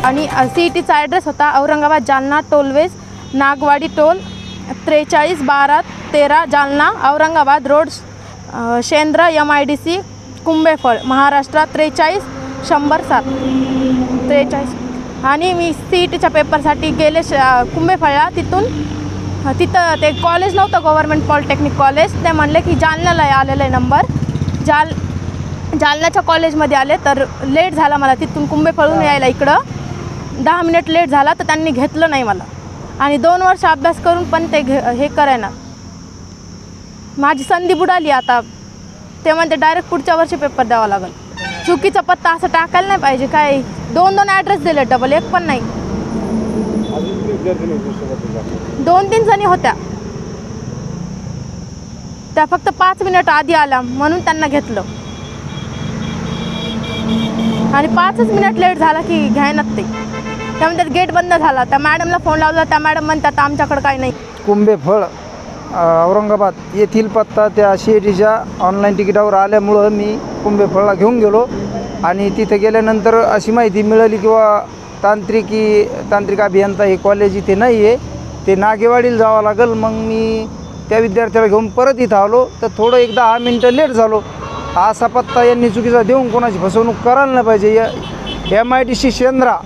आणि CETचा ॲड्रेस होता Aurangabad Jalna tollways Nagwadi toll 431213 Jalna Aurangabad road Shendra MIDC Kumbhephal Maharashtra 430007 43. आणि मी CETच्या पेपरसाठी गेले कुंभेफळला. तिथं ते कॉलेज नव्हतं गव्हर्मेंट पॉलिटेक्निक कॉलेज. ते म्हणले की जालन्याला आलेला आहे नंबर. जालन्याच्या कॉलेजमध्ये आले तर लेट झाला मला तिथून कुंभेफळून यायला. इकडं 10 मिनिट लेट झाला तर त्यांनी घेतलं नाही मला. आणि 2 वर्ष अभ्यास करून पण ते हे करायना. माझी संधी बुडाली आता. ते म्हणते डायरेक्ट पुढच्या वर्षी पेपर द्यावा लागेल. चुकीचा पत्ता असं टाकायला नाही पाहिजे. काय 2 ॲड्रेस दिले डबल, एक पण नाही. 2-3 जणी होत्या त्या फक्त 5 मिनिट आधी आल्या म्हणून त्यांना घेतलं. आणि 5च मिनिट लेट झाला की घ्यायनात ते. त्यामध्ये गेट बंद झाला. त्या मॅडमला फोन लावला. त्या मॅडम म्हणतात आमच्याकडे काही नाही. कुंभेफळ औरंगाबाद येथील पत्ता त्या CETच्या ऑनलाईन तिकिटावर आल्यामुळं मी कुंभेफळला घेऊन गेलो. आणि तिथे गेल्यानंतर अशी माहिती मिळाली किंवा तांत्रिक अभियंता हे कॉलेज इथे नाही आहे, ते नागेवाडीला जावं लागेल. मग मी त्या विद्यार्थ्याला घेऊन परत इथं आलो तर थोडं 10 मिनटं लेट झालो. असा पत्ता यांनी चुकीचा देऊन कोणाची फसवणूक करायला नाही पाहिजे. MIDC शेंद्रा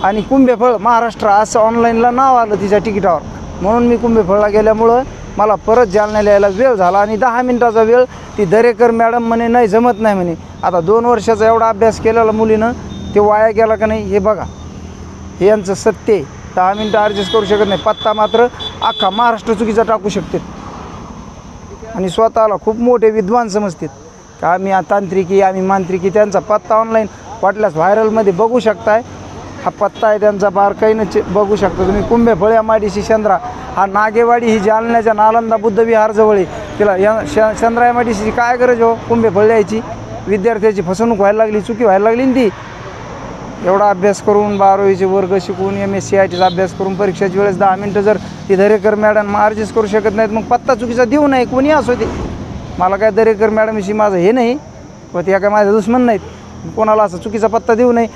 आणि कुंभेफळ महाराष्ट्र असं ऑनलाईनला नाव आलं तिच्या तिकिटावर. म्हणून मी कुंभेफळला गेल्यामुळं मला परत जालन्याला यायला वेळ झाला. आणि 10 मिनटाचा वेळ ती दरेकर मॅडम म्हणे नाही जमत नाही म्हणे. आता 2 वर्षाचा एवढा अभ्यास केलेला मुलीनं ते वाया गेला का नाही हे बघा. हे यांचं सत्य आहे. 10 मिनटं ॲडजस्ट करू शकत नाही. पत्ता मात्र अख्खा महाराष्ट्र चुकीचा टाकू शकते. आणि स्वतःला खूप मोठे विद्वान समजतात का आम्ही तांत्रिकी आम्ही मांत्रिकी. त्यांचा पत्ता ऑनलाईन वाटल्यास व्हायरलमध्ये बघू शकताय. हा पत्ता आहे त्यांचा बारकाईनं बघू शकता तुम्ही. कुंभेफळ MIDC शेंद्रा. हा नागेवाडी ही जालन्याच्या नालंदा बुद्धविहारजवळ आहे. तिला शेंद्रा MIDCची काय गरज हो कुंभेफळ यायची. विद्यार्थ्याची फसवणूक व्हायला लागली, चुकी व्हायला लागली ना ती. एवढा अभ्यास करून 12वीचे वर्ग शिकून MSc अभ्यास करून परीक्षेच्या वेळेस 10 मिनटं जर ती दरेकर मॅडम ॲडजस्ट करू शकत नाहीत मग पत्ता चुकीचा देऊ नये कोणी असो ते. मला काय दरेकर मॅडमशी माझं हे नाही व त्या काय माझे दुश्मन नाहीत. कोणाला असं चुकीचा पत्ता देऊ नये.